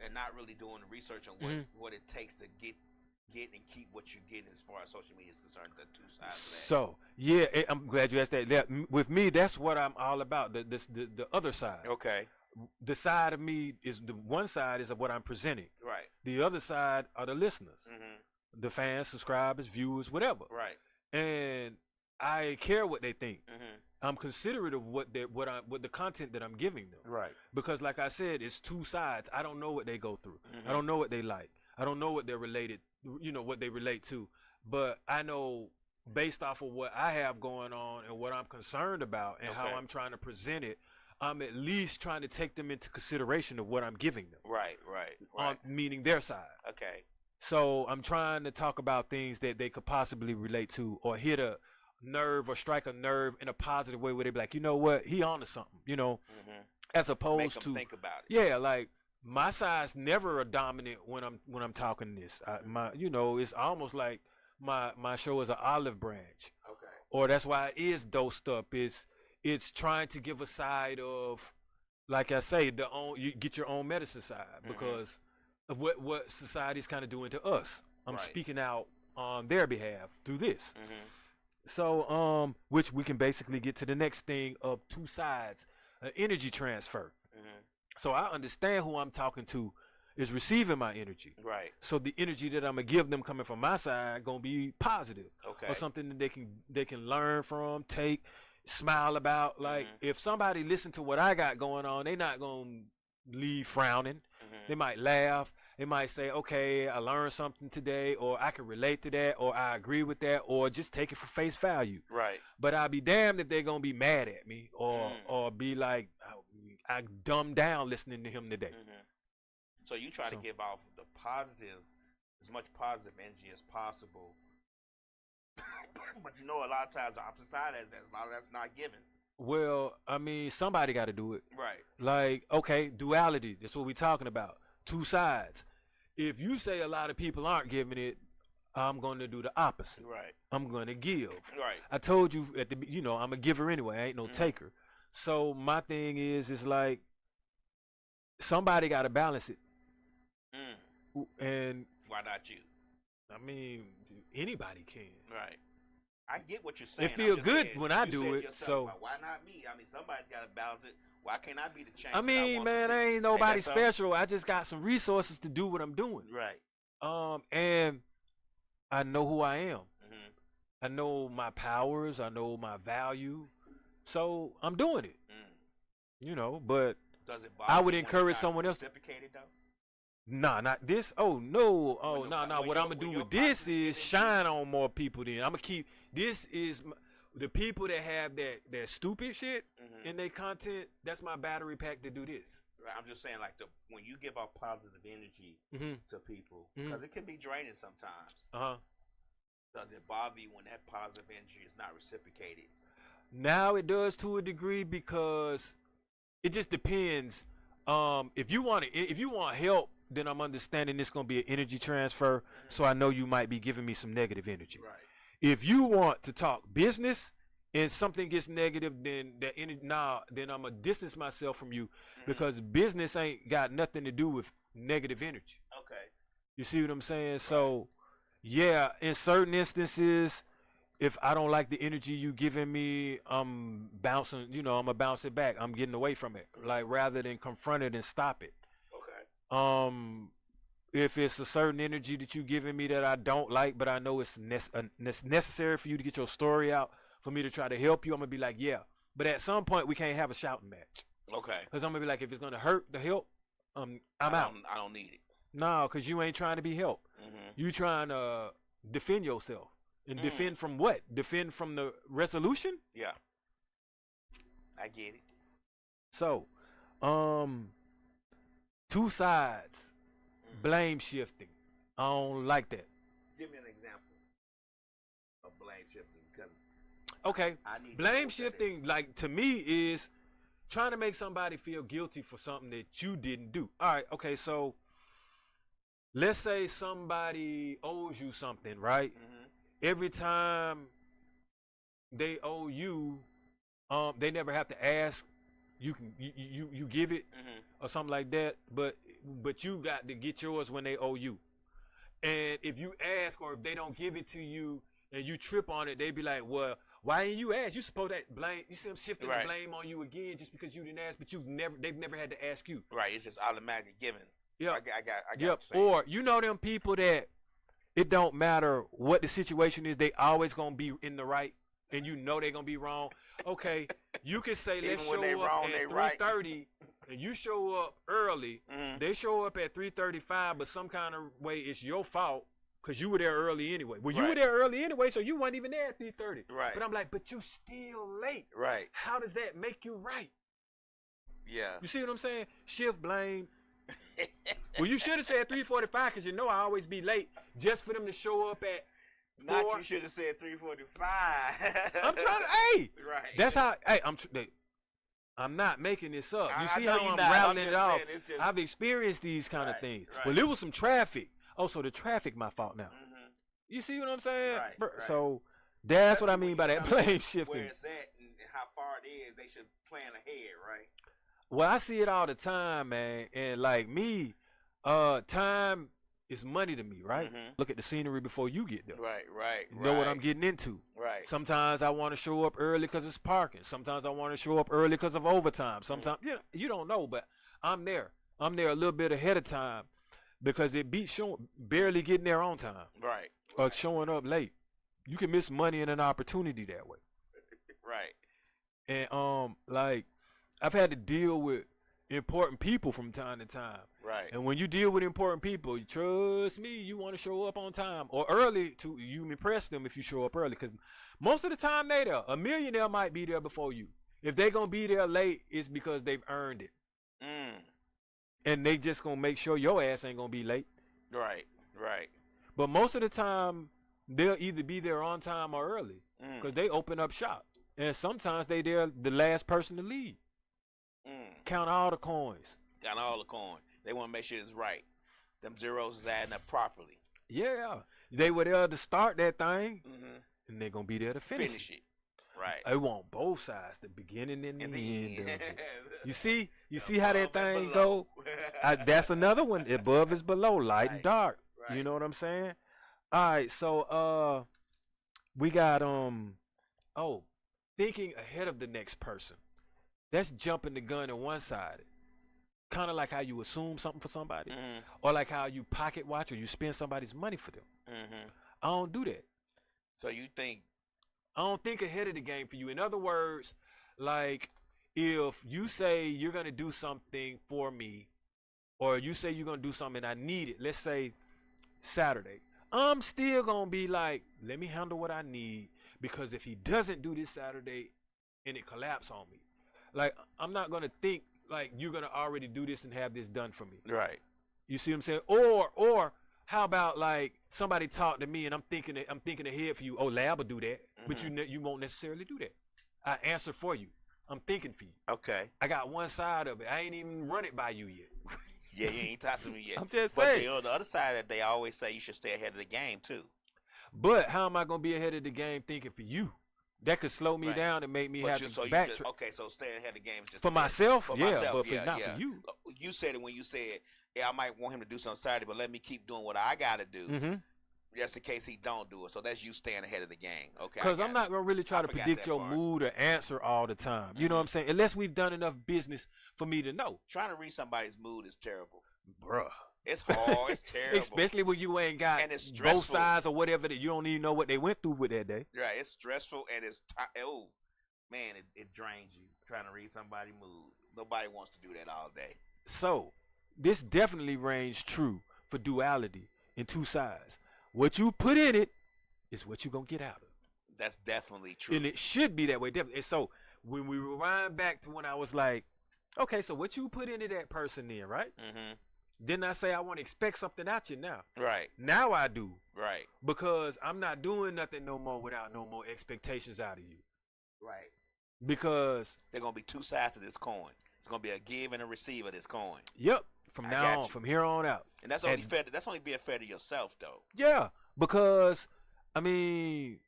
and not really doing the research on what it takes to get get and keep what you get as far as social media is concerned. The two sides of that. So yeah, I'm glad you asked that. With me, that's what I'm all about. The other side. Okay. The side of me is the one side is of what I'm presenting. Right. The other side are the listeners, the fans, subscribers, viewers, whatever. Right. And I care what they think. I'm considerate of what the content that I'm giving them. Right. Because like I said, it's two sides. I don't know what they go through. I don't know what they like. I don't know what they're related, what they relate to. But I know based off of what I have going on and what I'm concerned about and how I'm trying to present it, I'm at least trying to take them into consideration of what I'm giving them. Right. Meaning their side. Okay. So I'm trying to talk about things that they could possibly relate to or hit a nerve or strike a nerve in a positive way where they be like, you know what, he on to something, as opposed Make to think about it. Yeah, like my side's never a dominant when I'm talking this. It's almost like my show is an olive branch. Okay. Or that's why it is dosed up. It's trying to give a side of, like I say, you get your own medicine side because of what society's kind of doing to us. I'm speaking out on their behalf through this. So, which we can basically get to the next thing of two sides, energy transfer. So I understand who I'm talking to is receiving my energy. Right. So the energy that I'm gonna give them coming from my side gonna be positive. Okay. Or something that they can learn from, take, smile about. Like if somebody listen to what I got going on, they not gonna leave frowning. They might laugh. They might say, okay, I learned something today, or I can relate to that, or I agree with that, or just take it for face value. Right. But I'll be damned if they're going to be mad at me or be like, I dumbed down listening to him today. So you try to give off the positive, as much positive energy as possible. But a lot of times the opposite side is that a lot of that's not given. Well, I mean, somebody got to do it. Right. Like, okay, duality. That's what we're talking about. Two sides. If you say a lot of people aren't giving it, I'm going to do the opposite. Right. I'm going to give. Right. I told you I'm a giver anyway. I ain't no taker. So my thing is like somebody got to balance it. And why not you? I mean, anybody can. Right. I get what you're saying. It feels good when I do it. So why not me? I mean, somebody's got to balance it. Why can't I be the change? I mean, man, I ain't nobody special. I just got some resources to do what I'm doing. Right. And I know who I am. I know my powers. I know my value. So I'm doing it. But does it bother I would you encourage someone else. Reciprocated though? Nah, not this. Oh no. Oh no. What I'm gonna do with this is shine on more people. Then I'm gonna keep. This is the people that have that stupid shit in their content. That's my battery pack to do this. Right. I'm just saying, like when you give out positive energy to people, because it can be draining sometimes. Does it bother you when that positive energy is not reciprocated? Now it does to a degree because it just depends. If you want help, then I'm understanding it's gonna be an energy transfer. So I know you might be giving me some negative energy. Right. If you want to talk business and something gets negative, then then I'm gonna distance myself from you because business ain't got nothing to do with negative energy. Okay. You see what I'm saying? Right. So yeah, in certain instances, if I don't like the energy you giving me, I'm bouncing, I'm gonna bounce it back. I'm getting away from it. Like rather than confront it and stop it. Okay. If it's a certain energy that you giving me that I don't like, but I know it's necessary for you to get your story out, for me to try to help you, I'm gonna be like, yeah. But at some point, we can't have a shouting match. Okay. Because I'm gonna be like, if it's gonna hurt the help, I'm out. I don't need it. No, because you ain't trying to be helped. You trying to defend yourself. And defend from what? Defend from the resolution? Yeah. I get it. So, two sides. Blame shifting. I don't like that. Give me an example of blame shifting, because okay, I need blame shifting, like to me, is trying to make somebody feel guilty for something that you didn't do. All right, okay, so let's say somebody owes you something, right? Every time they owe you, they never have to ask. You give it or something like that, but you got to get yours when they owe you. And if you ask or if they don't give it to you and you trip on it, they be like, well, why didn't you ask? You supposed to blame. You see them shifting the blame on you again just because you didn't ask, but they've never had to ask you. Right. It's just automatically given. Yeah. I got yep. Or you know them people that it don't matter what the situation is, they always gonna be in the right, and you know they're gonna be wrong. Okay, you can say let's show up at 3:30, and you show up early. They show up at 3:35, but some kind of way it's your fault because you were there early anyway. Well, you were there early anyway, so you weren't even there at 3:30. Right. But I'm like, but you still late. Right. How does that make you right? Yeah. You see what I'm saying? Shift blame. Well, you should have said 3:45 because you know I always be late just for them to show up at 4. Not you should have said 3:45. I'm trying to, right. That's how, I'm not making this up. You see how I'm rattling it off? I've experienced these kind of things. Right. Well, it was some traffic. Oh, so the traffic my fault now. You see what I'm saying? Right. So that's what I mean by that blame shifting. Where it's at and how far it is, they should plan ahead, right? Well, I see it all the time, man. And like me, time is money to me, right? Look at the scenery before you get there. Right. Know what I'm getting into. Right. Sometimes I want to show up early because it's parking. Sometimes I want to show up early because of overtime. Sometimes you don't know, but I'm there. I'm there a little bit ahead of time because it beats barely getting there on time. Right. Or showing up late. You can miss money and an opportunity that way. Right. And like I've had to deal with important people from time to time. Right. And when you deal with important people, you trust me, you want to show up on time or early to you impress them if you show up early. Because most of the time they there. A millionaire might be there before you. If they going to be there late, it's because they've earned it. And they just going to make sure your ass ain't going to be late. Right. But most of the time, they'll either be there on time or early. Because they open up shop. And sometimes they there the last person to leave. Count all the coins. They want to make sure it's right. Them zeros is adding up properly. Yeah. They were there to start that thing, and they're going to be there to finish it. Right. They want both sides, the beginning and the end of it. You see how that thing go? That's another one. Above is below, light and dark. Right. You know what I'm saying? All right, so we got thinking ahead of the next person. That's jumping the gun on one side. Kind of like how you assume something for somebody. Or like how you pocket watch or you spend somebody's money for them. I don't do that. So you think... I don't think ahead of the game for you. In other words, like if you say you're going to do something for me or you say you're going to do something and I need it, let's say Saturday, I'm still going to be like, let me handle what I need because if he doesn't do this Saturday and it collapse on me, like, I'm not going to think like you're going to already do this and have this done for me. Right. You see what I'm saying? Or how about like somebody talk to me and I'm thinking ahead for you. Oh, Lab will do that. But you won't necessarily do that. I answer for you. I'm thinking for you. Okay. I got one side of it. I ain't even run it by you yet. Yeah, you ain't talked to me yet. I'm just saying. But on the other side of it, they always say you should stay ahead of the game too. But how am I going to be ahead of the game thinking for you? That could slow me down and make me have to backtrack. Okay, so staying ahead of the game is just for myself. For myself, but not for you. You said it when you said, "Yeah, I might want him to do something Saturday, but let me keep doing what I got to do, just in case he don't do it." So that's you staying ahead of the game. Okay. Because I'm not gonna really try to predict your mood or answer all the time. You know what I'm saying? Unless we've done enough business for me to know. Trying to read somebody's mood is terrible, bruh. It's hard. It's terrible. Especially when you ain't got both sides or whatever that you don't even know what they went through with that day. Right. It's stressful and it's it drains you trying to read somebody's mood. Nobody wants to do that all day. So this definitely reigns true for duality in two sides. What you put in it is what you're gonna get out of it. That's definitely true. And it should be that way. Definitely. And so when we rewind back to when I was like, okay, so what you put into that person then, right? Didn't I say I want to expect something out you now? Right. Now I do. Right. Because I'm not doing nothing no more without no more expectations out of you. Right. Because they're going to be two sides of this coin. It's going to be a give and a receive of this coin. Yep. From now on, from here on out. And that's only fair. That's only being fair to yourself, though. Yeah. Because, I mean,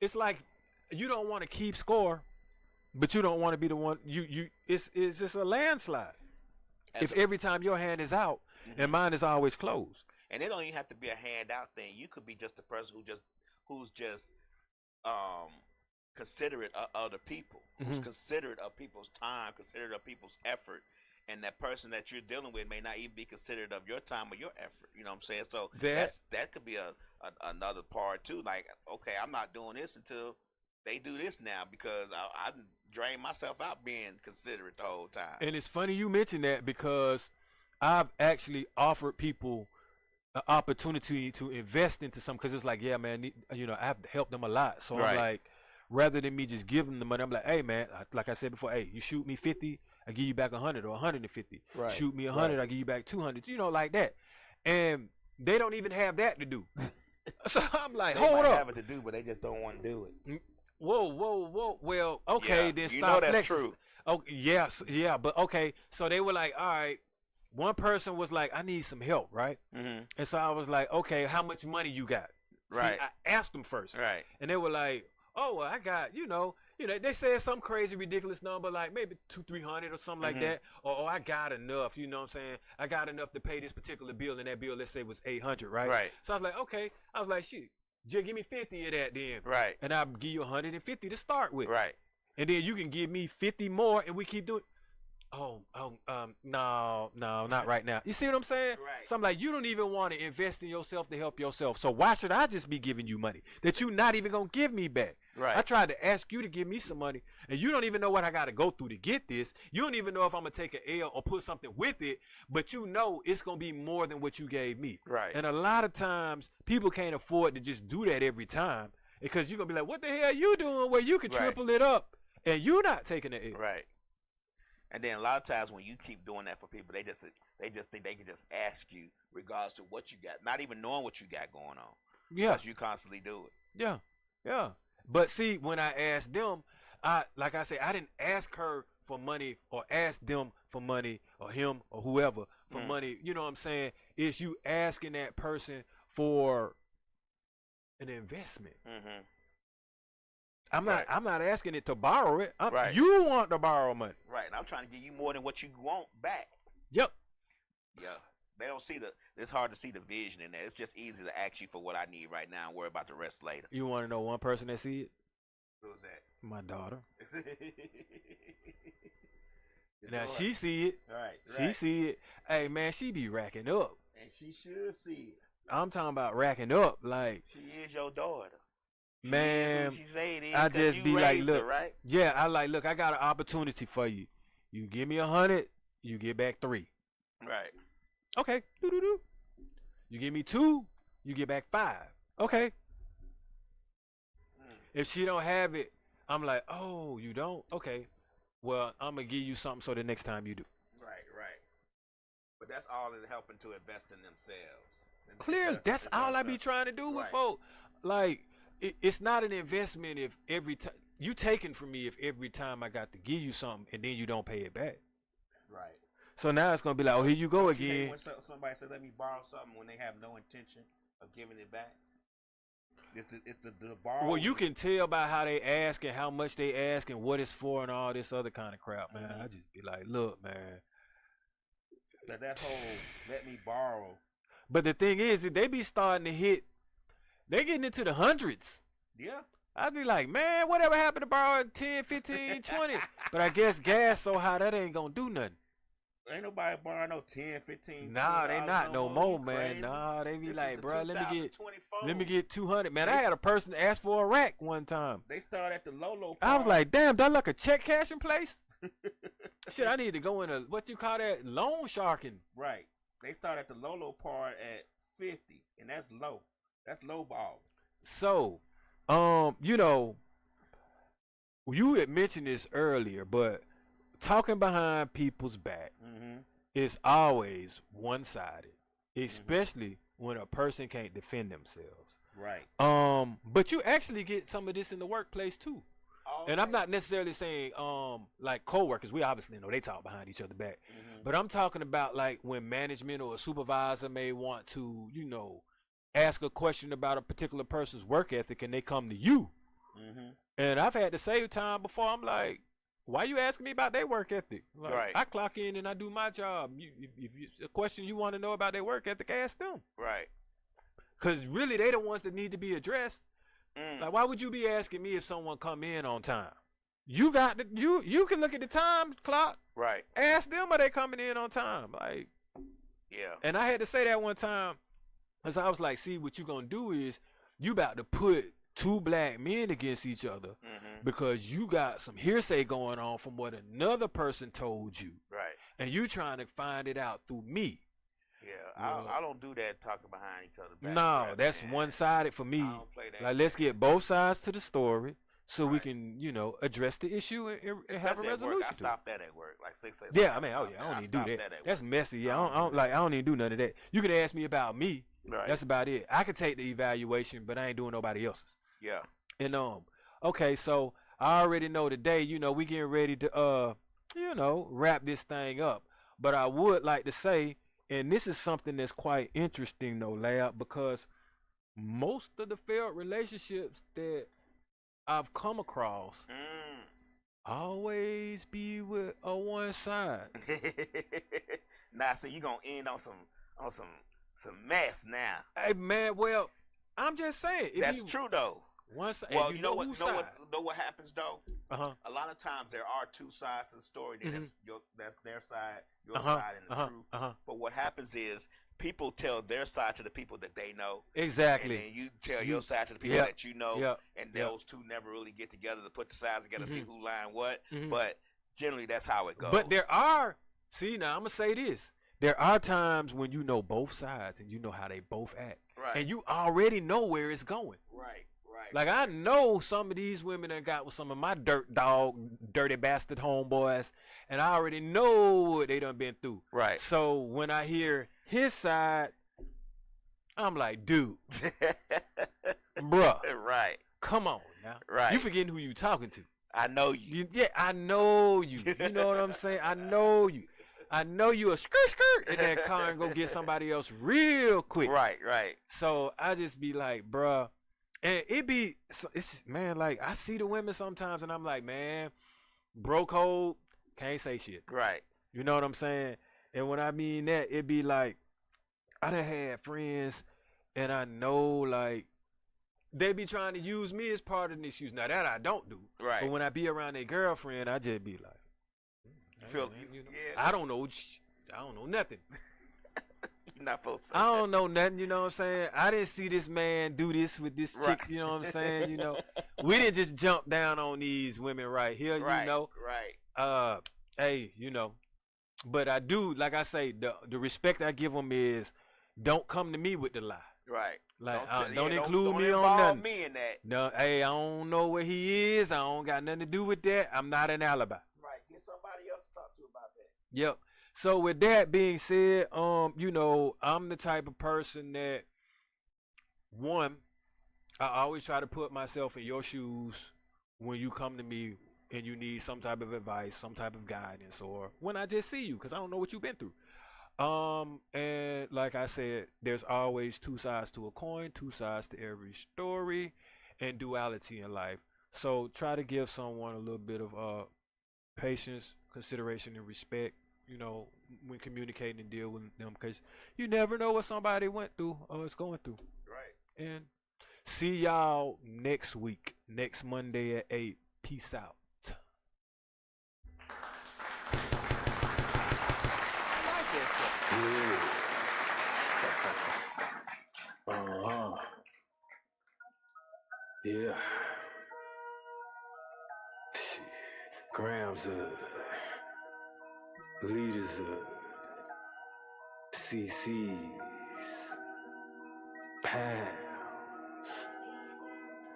it's like you don't want to keep score, but you don't want to be the one. It's just a landslide. If every time your hand is out, and mine is always closed. And it don't even have to be a handout thing. You could be just a person who's just considerate of other people, who's considerate of people's time, considerate of people's effort. And that person that you're dealing with may not even be considerate of your time or your effort. You know what I'm saying? So that could be another part too. Like, okay, I'm not doing this until they do this now because I drain myself out being considerate the whole time. And it's funny you mention that because I've actually offered people an opportunity to invest into something because it's like, yeah, man, you know, I've helped them a lot. So I'm like, rather than me just giving them the money, I'm like, hey, man, like I said before, hey, you shoot me 50, I give you back 100 or 150. Right. Shoot me 100, I give you back 200. You know, like that. And they don't even have that to do. So I'm like, hold up. They might have it to do, but they just don't want to do it. Whoa. Well, okay, then stop. You know that's true. Oh, yes, yeah, but okay. So they were like, all right. One person was like, I need some help, right? Mm-hmm. And so I was like, okay, how much money you got? Right. See, I asked them first. Right. And they were like, oh, well, I got, you know, they said some crazy, ridiculous number, like maybe 200-300 or something like that. Or I got enough, you know what I'm saying? I got enough to pay this particular bill, and that bill, let's say, was 800, right? Right. So I was like, okay. I was like, shoot, just give me 50 of that then. Right. And I'll give you 150 to start with. Right. And then you can give me 50 more, and we keep doing. No, not right now. You see what I'm saying? Right. So I'm like, you don't even want to invest in yourself to help yourself. So why should I just be giving you money that you're not even gonna give me back? Right. I tried to ask you to give me some money, and you don't even know what I got to go through to get this. You don't even know if I'm gonna take an L or put something with it, but you know it's gonna be more than what you gave me. Right. And a lot of times people can't afford to just do that every time because you're gonna be like, what the hell you doing where you can triple it up and you're not taking the L? Right. And then a lot of times when you keep doing that for people, they just think they can just ask you regardless to what you got, not even knowing what you got going on. Yeah. Because you constantly do it. Yeah. But see, when I asked them, like I said, I didn't ask her for money or ask them for money or him or whoever for money. You know what I'm saying? It's you asking that person for an investment. Mm-hmm. I'm not asking it to borrow it. Right. You want to borrow money. Right. And I'm trying to give you more than what you want back. Yep. Yeah. They don't see it's hard to see the vision in that. It's just easy to ask you for what I need right now and worry about the rest later. You want to know one person that see it? Who's that? My daughter. Now she see it. Right. She see it. Hey man, she be racking up. And she should see it. I'm talking about racking up. Like she is your daughter. Man, is, I just be like, look, right? Yeah, I like, look, I got an opportunity for you. You give me 100, you get back 3. Right. Okay. Doo-doo-doo. You give me 2, you get back 5. Okay. If she don't have it, I'm like, oh, you don't? Okay. Well, I'm gonna give you something so the next time you do. Right. But that's all in helping to invest in themselves. Clearly, that's all I be trying to do with folk. Like. It's not an investment if every time you taking from me if every time I got to give you something and then you don't pay it back. Right. So now it's gonna be like, oh, here you go You again. hate when somebody says, "Let me borrow something," when they have no intention of giving it back. It's the borrow. Well, you can tell by how they ask and how much they ask and what it's for and all this other kind of crap, man. I just be like, look, man. That whole let me borrow. But the thing is, they be starting to hit. They getting into the hundreds. Yeah. I'd be like, man, whatever happened to borrowing 10, 15, 20? But I guess gas so high, that ain't going to do nothing. Ain't nobody borrowing no 10, 15, Nah, they not no more, man. Nah, they be like, bro, let me get 200. Man, I had a person ask for a rack one time. They started at the Lolo part. I was like, damn, that like a check cashing place? Shit, I need to go in what you call that? Loan sharking. Right. They start at the Lolo part at 50, and that's low. That's low ball. So, you know, you had mentioned this earlier, but talking behind people's back is always one-sided, especially when a person can't defend themselves. Right. But you actually get some of this in the workplace too. Okay. And I'm not necessarily saying like coworkers. We obviously know they talk behind each other back. But I'm talking about like when management or a supervisor may want to, you know, ask a question about a particular person's work ethic and they come to you. And I've had to save time before. I'm like, why you asking me about their work ethic? Like, Right. I clock in and I do my job. If a question you want to know about their work ethic, ask them. Right. Because really, they the ones that need to be addressed. Like, why would you be asking me if someone come in on time? You got the, you can look at the time clock. Right. Ask them, are they coming in on time? Like, yeah. And I had to say that one time, because I was like, see, what you gonna do is you about to put two black men against each other because you got some hearsay going on from what another person told you. Right. And you trying to find it out through me. Yeah, I don't do that talking behind each other. No, that's one-sided for me. I don't play that. Like, let's get both sides to the story so we can, address the issue and have a resolution. I stopped that at work, like 6 days. Yeah, I mean, I don't even do that. That's messy. Yeah, I don't even do none of that. You can ask me about me. Right. That's about it. I can take the evaluation, but I ain't doing nobody else's. Yeah. And okay, so I already know today, we getting ready to wrap this thing up. But I would like to say, and this is something that's quite interesting though, Lab, because most of the failed relationships that I've come across always be with a one side. Nah, so you gonna end on some mess now. Hey man, well, I'm just saying. That's true though. One side. Well, you know what happens though? Uh-huh. A lot of times there are two sides to the story. That's their side, your side, and the truth. But what happens is people tell their side to the people that they know. Exactly. And then you tell your side to the people that you know. And those two never really get together to put the sides together, see who lying what. But generally that's how it goes. But there are, now I'm going to say this. There are times when you know both sides and you know how they both act. Right. And you already know where it's going. Right. Like, I know some of these women that got with some of my dirty bastard homeboys, and I already know what they done been through. Right. So when I hear his side, I'm like, dude, bruh. Right. Come on now. Right. You forgetting who you talking to. I know you. Yeah, I know you. You know what I'm saying? I know you. I know you a skirt in that car and go get somebody else real quick. Right. So I just be like, bruh. And man, like, I see the women sometimes and I'm like, man, bro code, can't say shit. Right. You know what I'm saying? And when I mean that, it be like, I done had friends and I know, like, they be trying to use me as part of an excuse. Now, that I don't do. Right. But when I be around their girlfriend, I just be like, I don't know nothing. Not supposed to say I don't know nothing, you know what I'm saying? I didn't see this man do this with this chick, you know what I'm saying? We didn't just jump down on these women right here, Right. Hey, but I do, like I say, the respect I give them is don't come to me with the lie. Right. Like, don't include me on nothing. Me in that. No, hey, I don't know where he is. I don't got nothing to do with that. I'm not an alibi. Right. Get somebody else to talk to about that. Yep. So with that being said, I'm the type of person that, one, I always try to put myself in your shoes when you come to me and you need some type of advice, some type of guidance, or when I just see you, because I don't know what you've been through. And like I said, there's always two sides to a coin, two sides to every story, and duality in life. So try to give someone a little bit of patience, consideration, and respect, when communicating and deal with them, because you never know what somebody went through or is going through. Right. And see y'all next week, next Monday at 8. Peace out. Yeah. Shit. Grams leaders CC's pounds.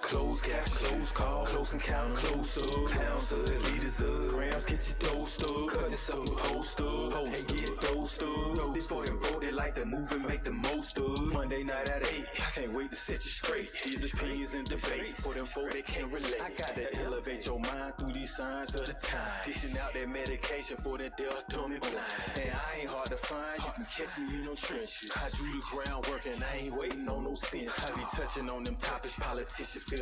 Close cash, close call, close encounter, close up. Pounds of leaders grams, get your dose up. Cut this up, host up, and get dosed up. This for them vote, they like to move and make the most of. Monday night at 8, I can't wait to set you straight. These opinions and debates, for them folk they can't relate. I gotta elevate your mind through these signs of the time. Dishing out that medication for that deaf, dumb, and blind. And I ain't hard to find, you can catch me in no trenches. I do the groundwork and I ain't waiting on no sense. I be touching on them topics politicians feel